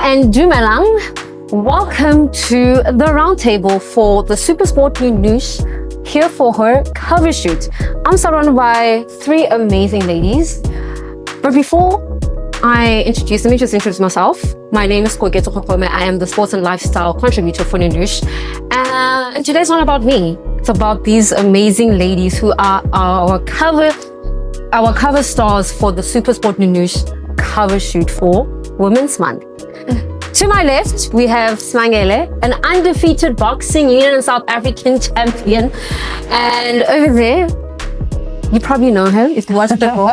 and Dumelang. Welcome to the roundtable for the SuperSport Nounouche, here for her cover shoot. I'm surrounded by three amazing ladies. But before let me just introduce myself. My name is Koketso Kgogome. I am the sports and lifestyle contributor for Nounouche. And today's not about me. It's about these amazing ladies who are our cover stars for the SuperSport Nounouche cover shoot for Women's Month. To my left, we have Simangele, an undefeated boxing Union and South African champion. And over there, you probably know her if you watched before.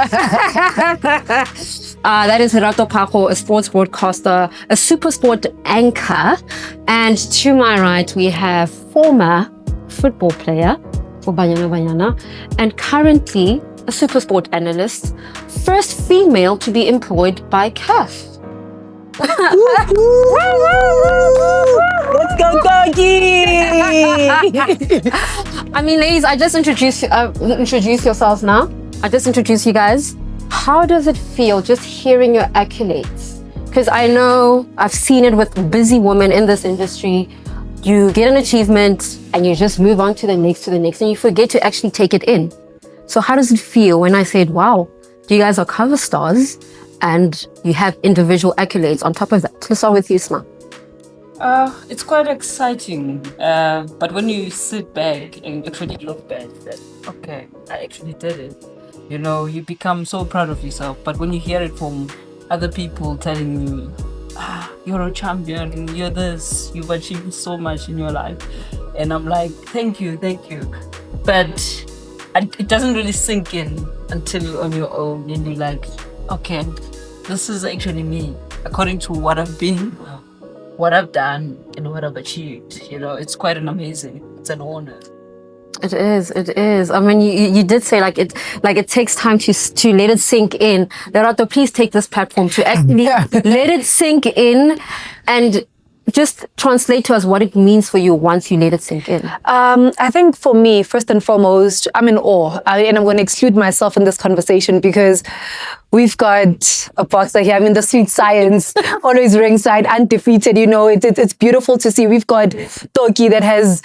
That is Lerato, a sports broadcaster, a SuperSport anchor. And to my right, we have former football player for Banyana, and currently a SuperSport analyst, first female to be employed by CAF. Let's go, doggy! I mean, ladies, I just introduce yourselves now. I just introduce you guys. How does it feel just hearing your accolades? Because I know I've seen it with busy women in this industry. You get an achievement and you just move on to the next, and you forget to actually take it in. So how does it feel when I said, wow, you guys are cover stars and you have individual accolades on top of that? Let's start with you, Sma. It's quite exciting, but when you sit back and actually look back, that okay, I actually did it. You know, you become so proud of yourself. But when you hear it from other people telling you, you're a champion, you're this, you've achieved so much in your life, and I'm like, thank you. But it doesn't really sink in until you're on your own and you're like, okay, this is actually me, according to what I've been, what I've done, and what I've achieved. You know, it's quite it's an honor. It is. I mean, you did say it takes time to let it sink in. Lerato, please take this platform to actually let it sink in and just translate to us what it means for you once you let it sink in. I think for me, first and foremost, I'm in awe. And I'm going to exclude myself in this conversation because we've got a boxer here. I mean, the sweet science, always ringside, undefeated. You know, it's beautiful to see. We've got Toki that has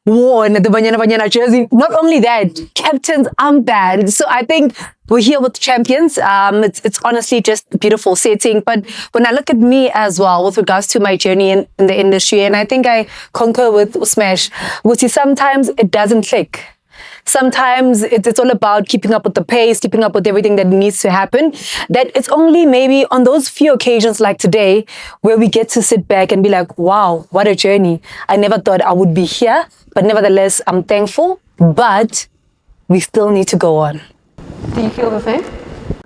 worn the Banyana jersey. Not only that, captain's armband. So I think we're here with champions. It's honestly just a beautiful setting. But when I look at me as well, with regards to my journey in the industry, and I think I concur with Smash, which is sometimes it doesn't click. Sometimes it's all about keeping up with the pace, keeping up with everything that needs to happen. That it's only maybe on those few occasions like today where we get to sit back and be like, wow, what a journey. I never thought I would be here, but nevertheless, I'm thankful. But we still need to go on. Do you feel the same?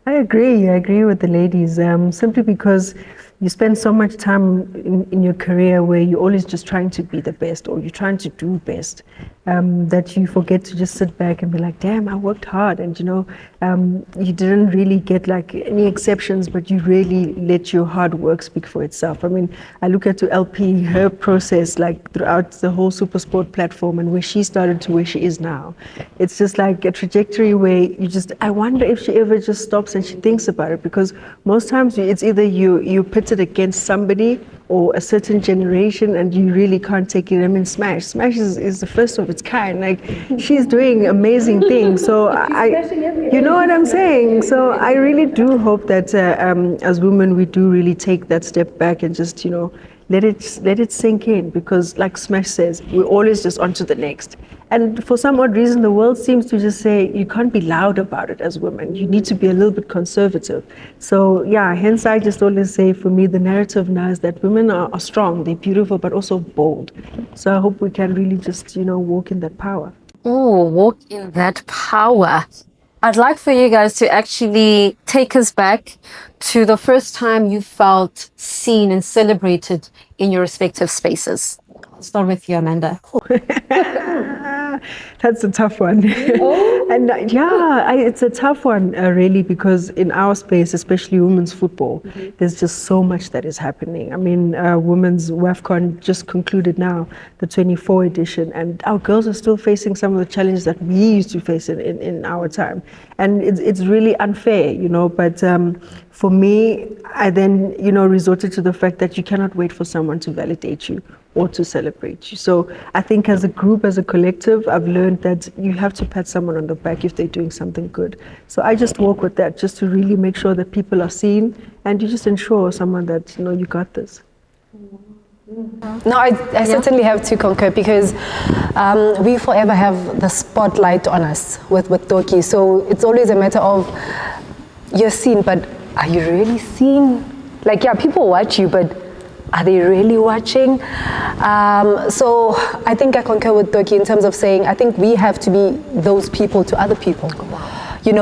I agree with the ladies, simply because you spend so much time in your career where you're always just trying to be the best, or you're trying to do best, that you forget to just sit back and be like, damn, I worked hard. And you didn't really get any exceptions, but you really let your hard work speak for itself. I mean, I look at LP, her process throughout the whole SuperSport platform, and where she started to where she is now. It's just like a trajectory where I wonder if she ever just stops and she thinks about it, because most times it's either you pit it against somebody or a certain generation, and you really can't take it. I mean, Smash is the first of its kind. She's doing amazing things. So you know what I'm saying? So I really do hope that as women, we do really take that step back and just, let it sink in, because like Smash says, we're always just on to the next. And for some odd reason, the world seems to just say you can't be loud about it as women. You need to be a little bit conservative. So yeah, hence I just always say, for me, the narrative now is that women are strong, they're beautiful, but also bold. So I hope we can really just, walk in that power. Oh, walk in that power. I'd like for you guys to actually take us back to the first time you felt seen and celebrated in your respective spaces. start with you, Amanda. That's a tough one. And it's a tough one, really, because in our space, especially women's football, there's just so much that is happening. I mean, women's WAFCON just concluded now, the 24 edition, and our girls are still facing some of the challenges that we used to face in our time. And it's really unfair, but for me, I then, resorted to the fact that you cannot wait for someone to validate you or to celebrate you. So I think as a group, as a collective, I've learned that you have to pat someone on the back if they're doing something good. So I just walk with that, just to really make sure that people are seen, and you just ensure someone that, you got this. No, I certainly have to concur, because we forever have the spotlight on us with Toki. So it's always a matter of, you're seen, but are you really seen? Like, people watch you, but are they really watching? So I think I concur with Toki in terms of saying, I think we have to be those people to other people.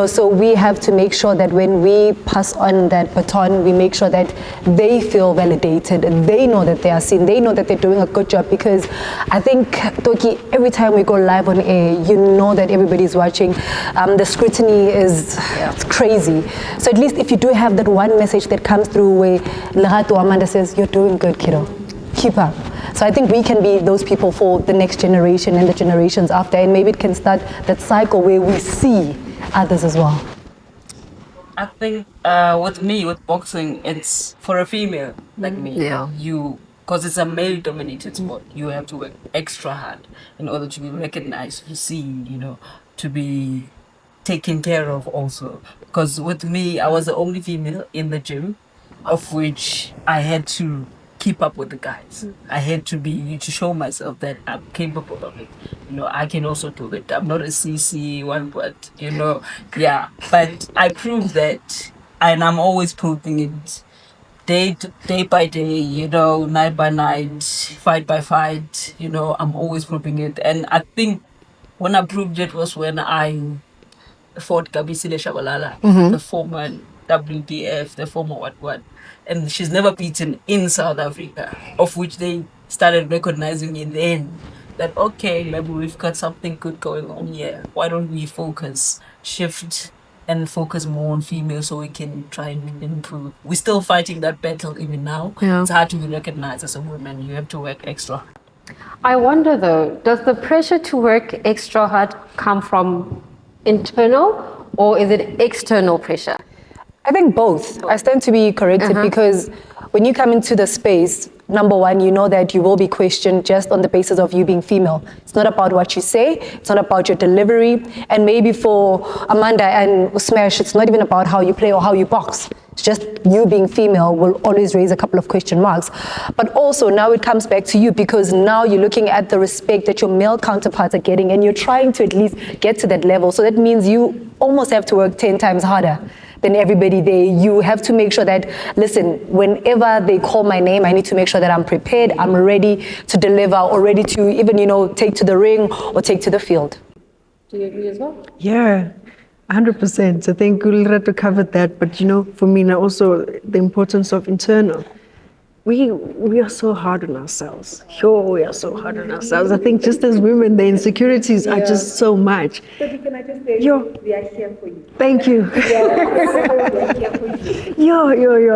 So we have to make sure that when we pass on that baton, we make sure that they feel validated, and they know that they are seen, they know that they're doing a good job. Because I think, Toki, every time we go live on air, you know that everybody's watching. The scrutiny is it's crazy. So at least if you do have that one message that comes through where Lerato, Amanda says, you're doing good, kiddo, keep up. So I think we can be those people for the next generation and the generations after, and maybe it can start that cycle where we see others as well. I think with me, with boxing, it's for a female like me. Yeah. Because it's a male-dominated sport, you have to work extra hard in order to be recognized, to be seen, to be taken care of also. Because with me, I was the only female in the gym, of which I had to keep up with the guys. I had to show myself that I'm capable of it. I can also do it. I'm not a CC one, but but I proved that, and I'm always proving it day by day, night by night, fight by fight, I'm always proving it. And I think when I proved it was when I fought Gabisile Shabalala, the former WBF, the former what. And she's never beaten in South Africa, of which they started recognizing me then. That, okay, maybe we've got something good going on here. Why don't we shift and focus more on females so we can try and improve. We're still fighting that battle even now. Yeah. It's hard to be recognized as a woman. You have to work extra. I wonder though, does the pressure to work extra hard come from internal, or is it external pressure? I think both. I stand to be corrected because when you come into the space, number one, you know that you will be questioned just on the basis of you being female. It's not about what you say, it's not about your delivery. And maybe for Amanda and Smash, it's not even about how you play or how you box. It's just you being female will always raise a couple of question marks. But also now it comes back to you, because now you're looking at the respect that your male counterparts are getting, and you're trying to at least get to that level. So that means you almost have to work 10 times harder than everybody there. You have to make sure that, listen, whenever they call my name, I need to make sure that I'm prepared, I'm ready to deliver, or ready to even, take to the ring or take to the field. Do you agree as well? Yeah, 100%. I think Lerato covered that, but for me now also the importance of internal. We are so hard on ourselves. Sure, we are so hard on ourselves. I think just as women, the insecurities are just so much. So can I just say, we are here for you. Thank you.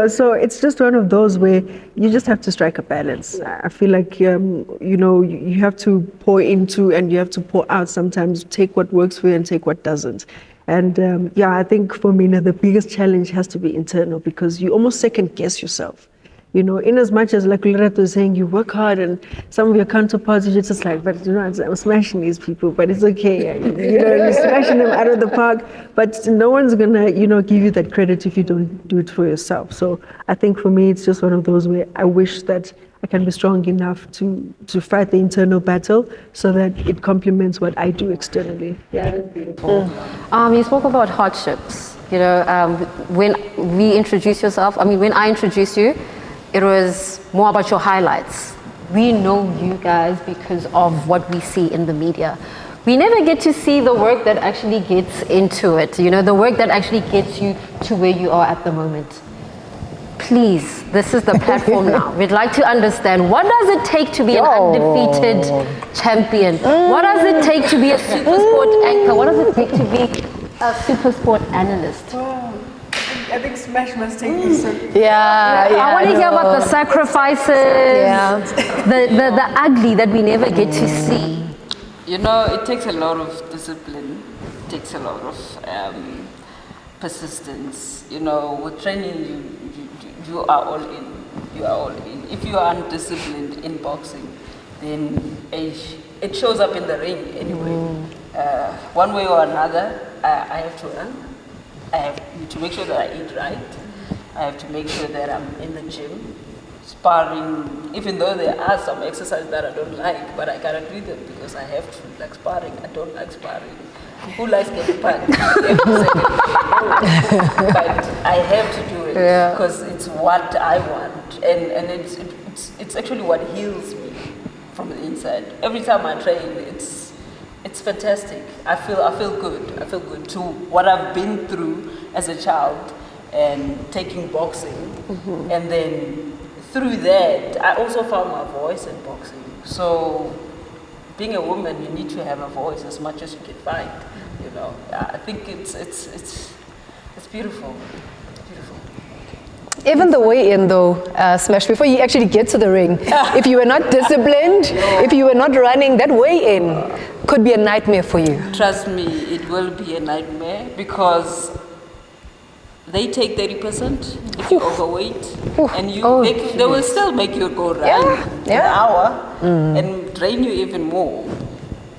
So it's just one of those where you just have to strike a balance. I feel like, you have to pour into and you have to pour out sometimes, take what works for you and take what doesn't. And I think for me now, the biggest challenge has to be internal, because you almost second guess yourself. In as much as like Lerato is saying, you work hard and some of your counterparts, you're just like, but I'm smashing these people, but it's okay. You're smashing them out of the park, but no one's gonna, give you that credit if you don't do it for yourself. So I think for me, it's just one of those where I wish that I can be strong enough to fight the internal battle so that it complements what I do externally. Yeah, that's beautiful. You spoke about hardships. When we introduce yourself, when I introduced you, it was more about your highlights. We know you guys because of what we see in the media. We never get to see the work that actually gets into it, the work that actually gets you to where you are at the moment. please, this is the platform now. We'd like to understand, what does it take to be an undefeated champion? What does it take to be a SuperSport anchor? What does it take to be a SuperSport analyst? I think Smash must take this. I want to hear about the sacrifices, the ugly that we never get to see. You know, it takes a lot of discipline. It takes a lot of persistence. You know, with training, you are all in. You are all in. If you are undisciplined in boxing, then it shows up in the ring anyway. One way or another, I have to earn. I have to make sure that I eat right. I have to make sure that I'm in the gym, sparring, even though there are some exercises that I don't like, but I gotta do them because I have to. Like sparring, I don't like sparring. Who likes getting punched? But I have to do it because it's what I want, and it's actually what heals me from the inside. Every time I train, it's fantastic. I feel good. I feel good to what I've been through as a child and taking boxing, and then through that, I also found my voice in boxing. So, being a woman, you need to have a voice as much as you can find. You know, I think it's beautiful. Beautiful. Even the way in though, Smash, before you actually get to the ring, if you were not disciplined, if you were not running, that way in could be a nightmare for you. Trust me, it will be a nightmare because they take 30% if you're overweight, and they will still make you go run an hour and drain you even more.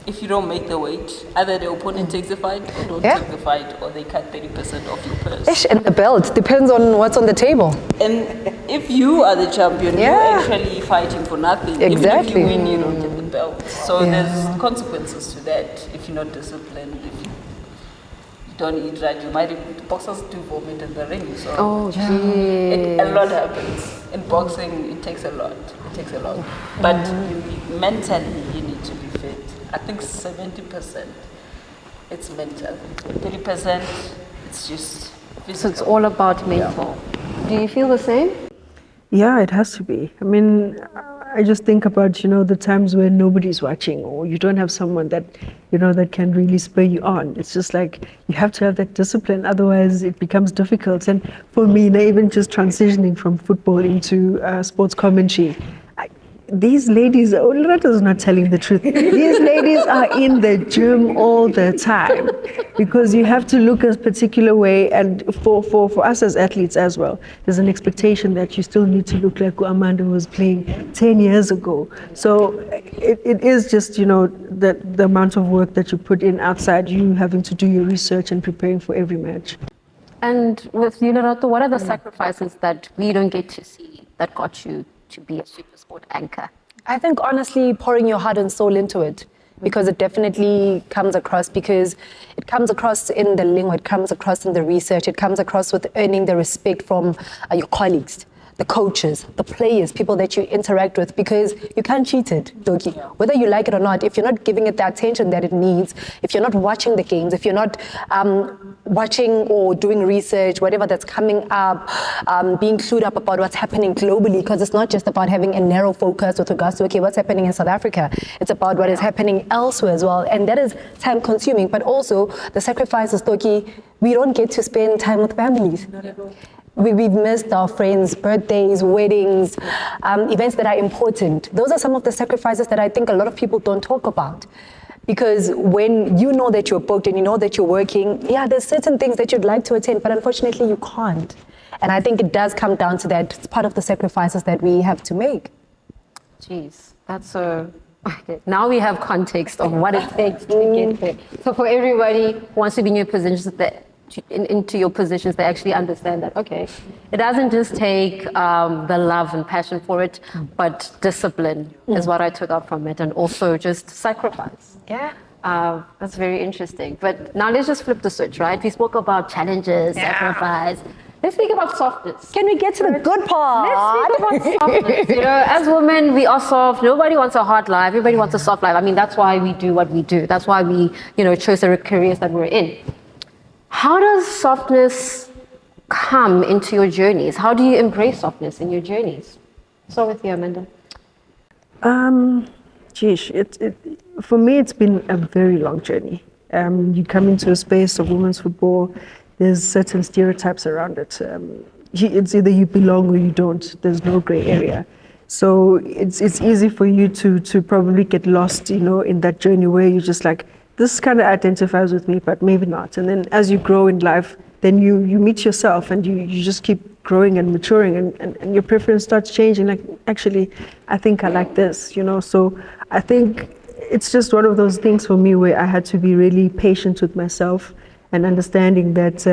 If you don't make the weight, either the opponent takes the fight or don't take the fight, or they cut 30% off your purse. And the belt depends on what's on the table. And if you are the champion, you're actually fighting for nothing. Exactly. Even if you win, you don't get the belt. So there's consequences to that if you're not disciplined. If you don't eat right, you might even, boxers do vomit in the ring. So a lot happens. In boxing, it takes a lot. It takes a lot. But mentally, you need to be fit. I think 70% it's mental. 30% it's just physical. So it's all about mental. Do you feel the same? Yeah, it has to be. I mean, I just think about, the times when nobody's watching or you don't have someone that, that can really spur you on. It's just like you have to have that discipline, otherwise it becomes difficult. And for me, even just transitioning from football into sports commentary, these ladies, Lerato is not telling the truth. These ladies are in the gym all the time because you have to look a particular way. And for us as athletes as well, there's an expectation that you still need to look like Amanda was playing 10 years ago. So it is just, the amount of work that you put in outside, you having to do your research and preparing for every match. And with you, Lerato, what are the sacrifices that we don't get to see that got you to be a SuperSport anchor? I think honestly pouring your heart and soul into it, because it definitely comes across, because it comes across in the lingo, it comes across in the research, it comes across with earning the respect from your colleagues, the coaches, the players, people that you interact with, because you can't cheat it, Doki. Whether you like it or not, if you're not giving it the attention that it needs, if you're not watching the games, if you're not watching or doing research, whatever that's coming up, being clued up about what's happening globally, because it's not just about having a narrow focus with regards to, okay, what's happening in South Africa. It's about what is happening elsewhere as well. And that is time consuming, but also the sacrifices, Doki, we don't get to spend time with families. We've missed our friends' birthdays, weddings, events that are important. Those are some of the sacrifices that I think a lot of people don't talk about. Because when you know that you're booked and you know that you're working, there's certain things that you'd like to attend, but unfortunately you can't. And I think it does come down to that. It's part of the sacrifices that we have to make. Jeez, that's okay. Now we have context of what it takes to get there. So for everybody who wants to be in your positions, into your positions, they actually understand that, okay, it doesn't just take the love and passion for it, but discipline is what I took out from it, and also just sacrifice. That's very interesting. But now let's just flip the switch, right? We spoke about challenges, sacrifice. Let's speak about softness. Can we get to the good part? Let's speak about softness. As women, we are soft. Nobody wants a hard life. Everybody wants a soft life. I mean, that's why we do what we do. That's why we, chose the careers that we're in. How does softness come into your journeys? How do you embrace softness in your journeys? So with you, Amanda. Geesh, for me, it's been a very long journey. You come into a space of women's football, there's certain stereotypes around it. It's either you belong or you don't. There's no gray area. So it's easy for you to probably get lost, in that journey where you're just like, this kind of identifies with me, but maybe not. And then as you grow in life, then you meet yourself and you just keep growing and maturing and your preference starts changing. Like, actually, I think I like this, So I think it's just one of those things for me where I had to be really patient with myself and understanding that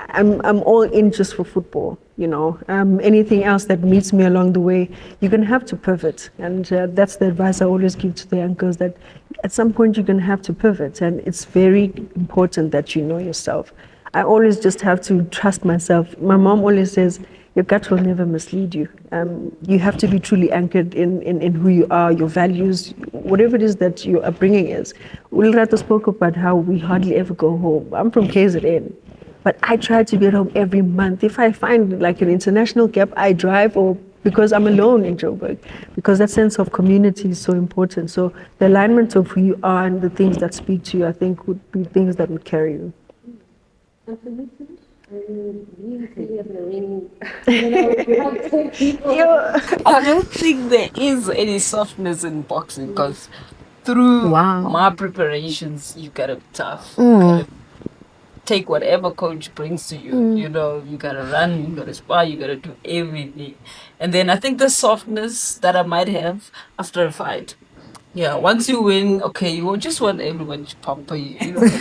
I'm all in just for football, Anything else that meets me along the way, you're going to have to pivot. And that's the advice I always give to the young girls, that at some point you're going to have to pivot. And it's very important that you know yourself. I always just have to trust myself. My mom always says, your gut will never mislead you. You have to be truly anchored in who you are, your values, whatever it is that your upbringing is. Lerato spoke about how we hardly ever go home. I'm from KZN, but I try to be at home every month. If I find like an international gap, I drive, or because I'm alone in Joburg, because that sense of community is so important. So the alignment of who you are and the things that speak to you, I think would be things that would carry you. I don't think there is any softness in boxing, because through my preparations, you gotta be tough. You gotta take whatever coach brings to you. You gotta run, you gotta spar, you gotta do everything. And then I think the softness that I might have after a fight. Yeah, once you win, okay, you just want everyone to pamper you.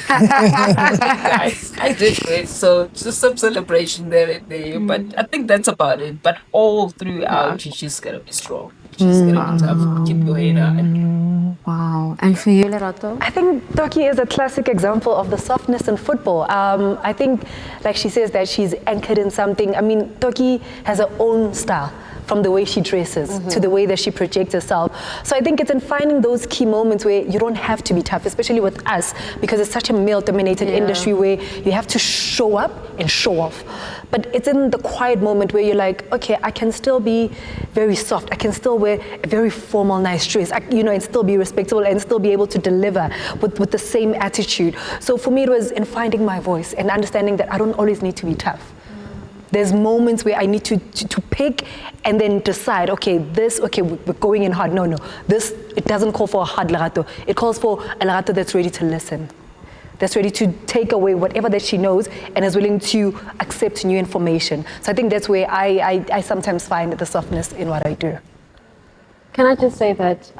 Guys, I did great. So just some celebration there and there. But I think that's about it. But all throughout, you just gotta be strong. You just gotta be tough. Keep your head high. Wow. And for you, Lerato? I think Toki is a classic example of the softness in football. I think, like she says, that she's anchored in something. I mean, Toki has her own style, from the way she dresses to the way that she projects herself. So I think it's in finding those key moments where you don't have to be tough, especially with us, because it's such a male-dominated industry where you have to show up and show off. But it's in the quiet moment where you're like, okay, I can still be very soft. I can still wear a very formal, nice dress, and still be respectable and still be able to deliver with the same attitude. So for me, it was in finding my voice and understanding that I don't always need to be tough. There's moments where I need to pick and then decide, we're going in hard. No, it doesn't call for a hard Lerato. It calls for a Lerato that's ready to listen, that's ready to take away whatever that she knows and is willing to accept new information. So I think that's where I sometimes find the softness in what I do. Can I just say that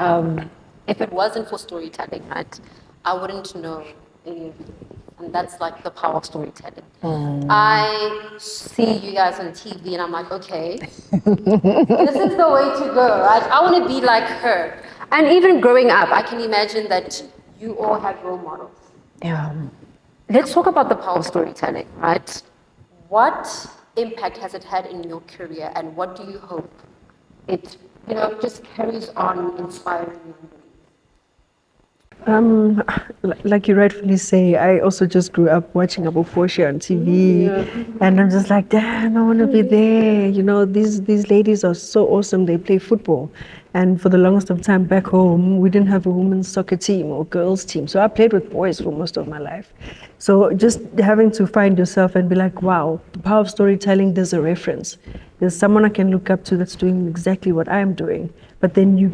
if it wasn't for storytelling, right, I wouldn't know any of you. And that's like the power of storytelling. I see you guys on TV and I'm like, okay, this is the way to go, right? I want to be like her. And even growing up, I can imagine that you all have role models. Yeah. Let's talk about the power of storytelling, right? What impact has it had in your career, and what do you hope it, just carries on inspiring you? Like you rightfully say, I also just grew up watching Abu Porsche on TV, and I'm just like, damn, I want to be there. These ladies are so awesome. They play football, and for the longest of time back home, we didn't have a women's soccer team or girls team, so I played with boys for most of my life. So just having to find yourself and be like, wow, the power of storytelling. There's a reference. There's someone I can look up to that's doing exactly what I'm doing. But then you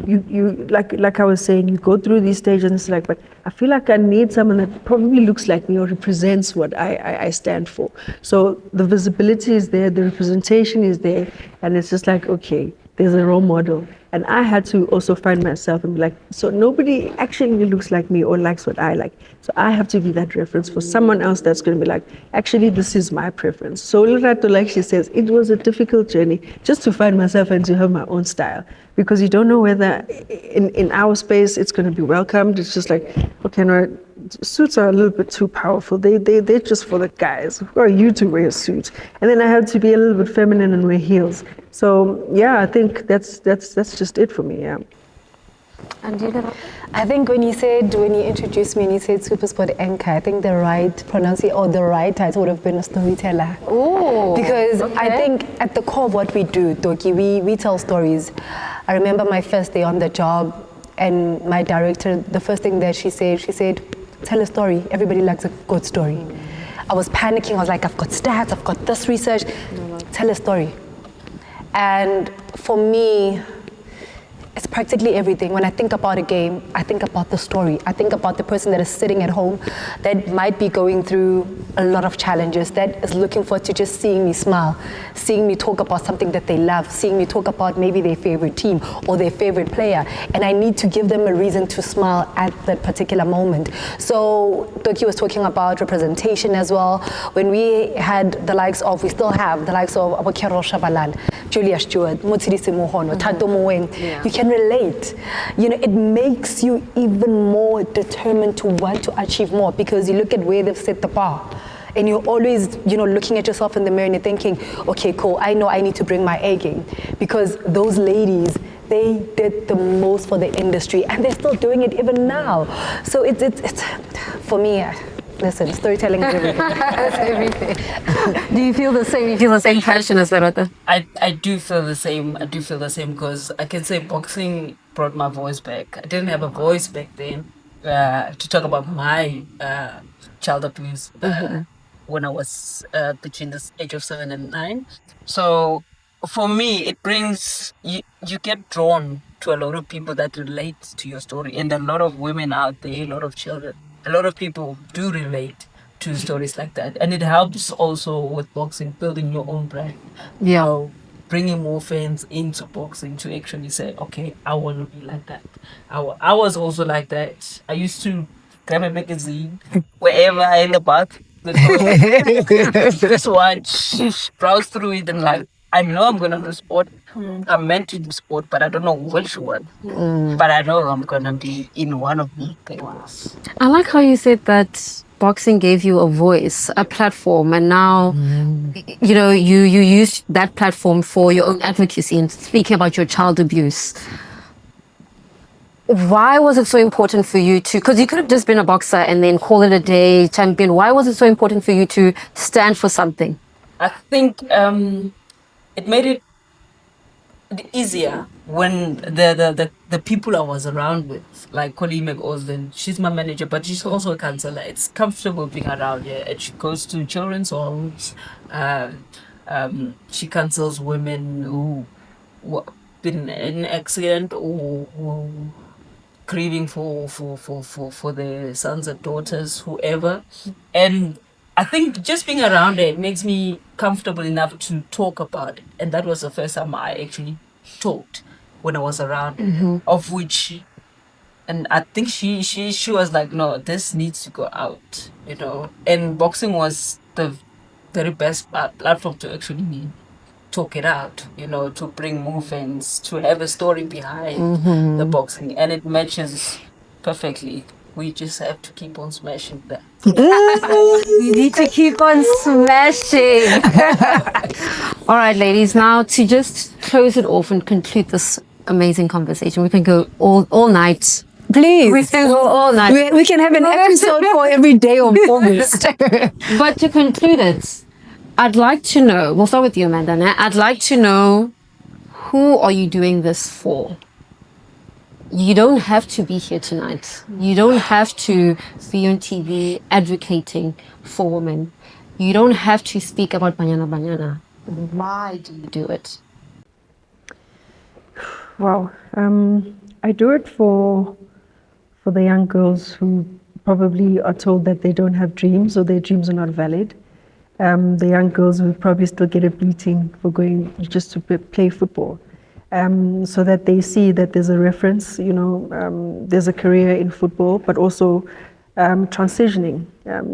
like I was saying, you go through these stages and it's like, but I feel like I need someone that probably looks like me or represents what I stand for. So the visibility is there, the representation is there, and it's just like, okay, there's a role model. And I had to also find myself and be like, so nobody actually looks like me or likes what I like. So I have to be that reference for someone else that's going to be like, actually, this is my preference. So Lerato, like she says, it was a difficult journey just to find myself and to have my own style, because you don't know whether in our space it's going to be welcomed. It's just like, okay, no, suits are a little bit too powerful. They're just for the guys. Who are you to wear a suit? And then I had to be a little bit feminine and wear heels. So yeah, I think that's just it for me. Yeah. And you know, I think when you introduced me and you said SuperSport anchor, I think the right title would have been a storyteller. oh, Because okay. I think at the core of what we do, Doki, we tell stories. I remember my first day on the job and my director, the first thing that she said, tell a story. Everybody likes a good story. I was panicking. I was like, I've got stats, I've got this research. Tell a story. And for me, it's practically everything. When I think about a game, I think about the story. I think about the person that is sitting at home that might be going through a lot of challenges, that is looking forward to just seeing me smile, seeing me talk about something that they love, seeing me talk about maybe their favorite team or their favorite player. And I need to give them a reason to smile at that particular moment. So Doki was talking about representation as well. When we had the likes of, we still have the likes of Abokero Shabalala, Julia Stewart, Motsirisi Mohono, Thando Moeng, you can relate. You know, it makes you even more determined to want to achieve more because you look at where they've set the bar. And you're always, you know, looking at yourself in the mirror and you're thinking, okay, cool, I know I need to bring my A game. Because those ladies, they did the most for the industry and they're still doing it even now. So it's for me, listen, storytelling is everything. That's everything. Do you feel the same? You feel the same passion as Lerato? I do feel the same. I do feel the same because I can say boxing brought my voice back. I didn't have a voice back then to talk about my child abuse when I was between the age of 7 and 9. So for me, it brings you get drawn to a lot of people that relate to your story, and a lot of women out there, a lot of children, a lot of people do relate to stories like that, and it helps also with boxing, building your own brand. Yeah. You know, bringing more fans into boxing to actually say, okay, I want to be like that. I was also like that. I used to grab a magazine wherever I end up at. Just watch, browse through it, and like, I know I'm gonna do sport. I'm meant to do sport, but I don't know which one. But I know I'm gonna be in one of the things. I like how you said that boxing gave you a voice, a platform, and now, you know, you use that platform for your own advocacy and speaking about your child abuse. Why was it so important for you to, because you could have just been a boxer and then call it a day, champion. Why was it so important for you to stand for something? I think it made it easier when the people I was around with, like Colleen McAusland, she's my manager, but she's also a counselor. It's comfortable being around her, and she goes to children's homes. She counsels women who been in an accident or who grieving for their sons and daughters, whoever. And I think just being around it makes me comfortable enough to talk about it. And that was the first time I actually talked when I was around, of which, and I think she was like, no, this needs to go out, you know. And boxing was the very best platform to actually talk it out, you know, to bring more fans, to have a story behind the boxing, and it matches perfectly. We just have to keep on smashing that. You need to keep on smashing. All right, ladies, now to just close it off and conclude this amazing conversation, we can go all night. Please. We can go all night. We can have an episode for every day of August. But to conclude it, I'd like to know, we'll start with you, Amanda. I'd like to know, who are you doing this for? You don't have to be here tonight. You don't have to be on TV advocating for women. You don't have to speak about Banyana Banyana. Why do you do it? Wow. I do it for the young girls who probably are told that they don't have dreams or their dreams are not valid. The young girls who probably still get a beating for going just to play football. So that they see that there's a reference, you know, there's a career in football, but also transitioning.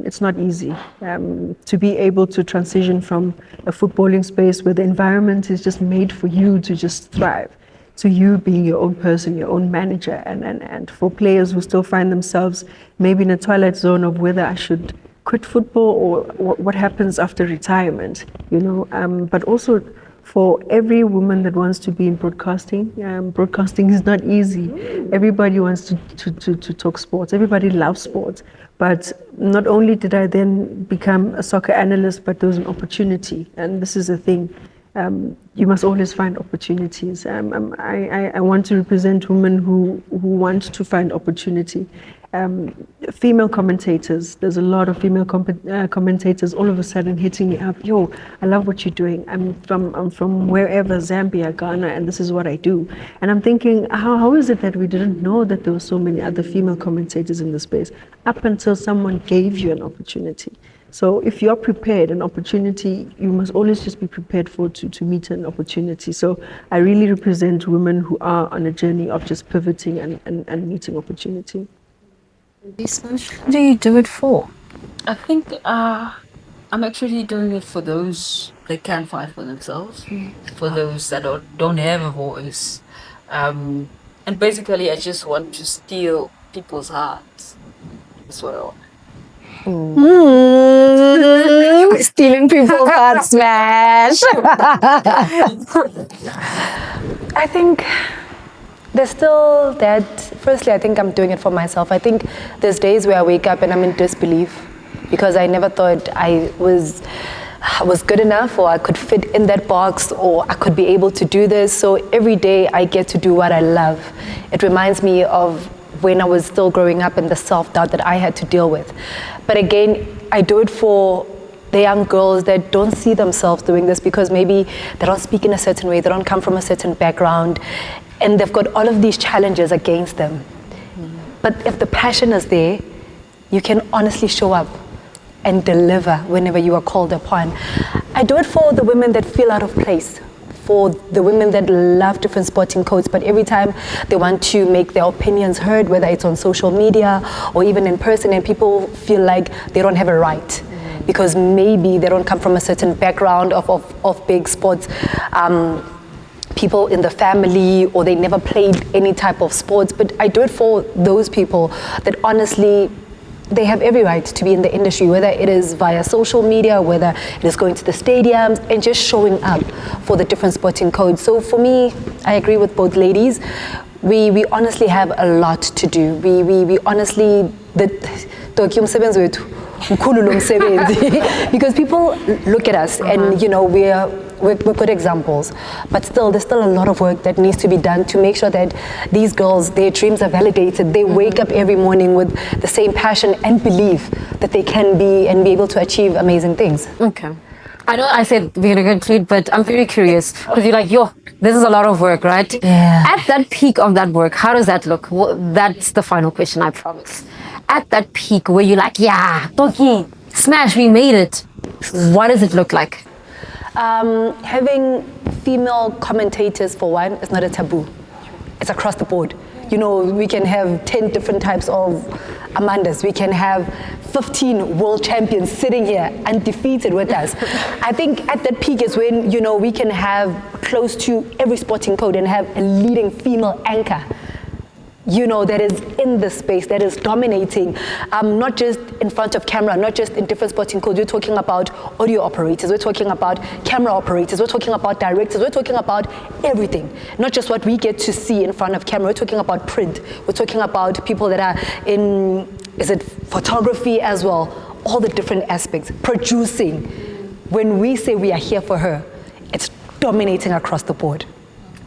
It's not easy to be able to transition from a footballing space where the environment is just made for you to just thrive, to you being your own person, your own manager, and for players who still find themselves maybe in a twilight zone of whether I should quit football or what happens after retirement, you know, but also for every woman that wants to be in broadcasting. Broadcasting is not easy. Everybody wants to talk sports. Everybody loves sports. But not only did I then become a soccer analyst, but there was an opportunity. And this is the thing. You must always find opportunities. I want to represent women who want to find opportunity. Female commentators, there's a lot of female commentators all of a sudden hitting me up. Yo, I love what you're doing. I'm from wherever, Zambia, Ghana, and this is what I do. And I'm thinking, how is it that we didn't know that there were so many other female commentators in the space up until someone gave you an opportunity? So if you're prepared, an opportunity, you must always just be prepared to meet an opportunity. So I really represent women who are on a journey of just pivoting and meeting opportunity. Who do you do it for? I think I'm actually doing it for those that can't fight for themselves, for those that don't have a voice. And basically, I just want to steal people's hearts as well. Stealing people's hearts, smash. I think there's still that. Firstly, I think I'm doing it for myself. I think there's days where I wake up and I'm in disbelief because I never thought I was good enough, or I could fit in that box, or I could be able to do this. So every day I get to do what I love. It reminds me of when I was still growing up and the self-doubt that I had to deal with. But again, I do it for the young girls that don't see themselves doing this because maybe they don't speak in a certain way, they don't come from a certain background, and they've got all of these challenges against them. But if the passion is there, you can honestly show up and deliver whenever you are called upon. I do it for the women that feel out of place, for the women that love different sporting codes, but every time they want to make their opinions heard, whether it's on social media or even in person, and people feel like they don't have a right because maybe they don't come from a certain background of big sports people in the family, or they never played any type of sports. But I do it for those people that honestly, they have every right to be in the industry, whether it is via social media, whether it is going to the stadiums and just showing up for the different sporting codes. So for me, I agree with both ladies. We honestly have a lot to do. We honestly, because people look at us and we're good examples, but still there's still a lot of work that needs to be done to make sure that these girls, their dreams are validated. They wake up every morning with the same passion and belief that they can be and be able to achieve amazing things. Okay. I know I said we're going to conclude, but I'm very curious because you're like, this is a lot of work, right? Yeah. At that peak of that work, how does that look? That's the final question, I promise. At that peak where you're like, yeah, Toki, smash, we made it. What does it look like? Having female commentators, for one, is not a taboo. It's across the board. We can have 10 different types of Amandas. We can have 15 world champions sitting here undefeated with us. I think at that peak is when, we can have close to every sporting code and have a leading female anchor, that is in the space, that is dominating, not just in front of camera, not just in different sporting codes. We're talking about audio operators, we're talking about camera operators, we're talking about directors, we're talking about everything. Not just what we get to see in front of camera, we're talking about print, we're talking about people that are in, photography as well, all the different aspects, producing. When we say we are here for her, it's dominating across the board.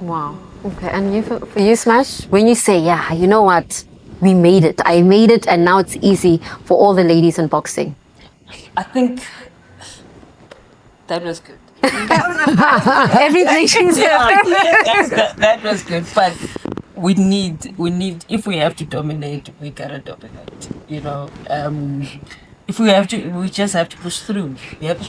Wow. Okay, and for you, Smash, when you say, yeah, you know what, we made it, I made it, and now it's easy for all the ladies in boxing. I think that was good. Everything she's that was good, but we need, if we have to dominate, we gotta dominate, if we just have to push through.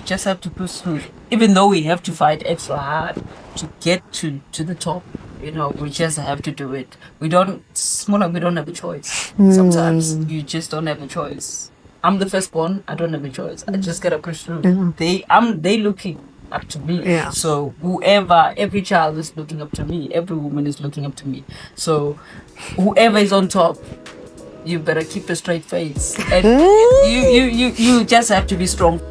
Just have to push through. Even though we have to fight extra hard to get to the top, we just have to do it. We don't have a choice. Sometimes you just don't have a choice. I'm the firstborn, I don't have a choice. I just gotta push through. They looking up to me. Yeah. So every child is looking up to me, every woman is looking up to me. So whoever is on top, you better keep a straight face. And you just have to be strong.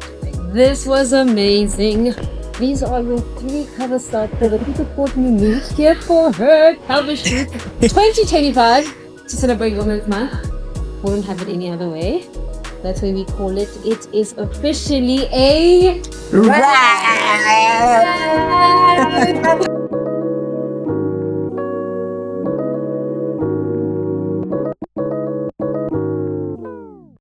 This was amazing. These are your 3 cover stars for the SuperSport Nounouche here for her cover shoot 2025 to celebrate Women's Month. Wouldn't have it any other way. That's why we call it. It is officially a wrap.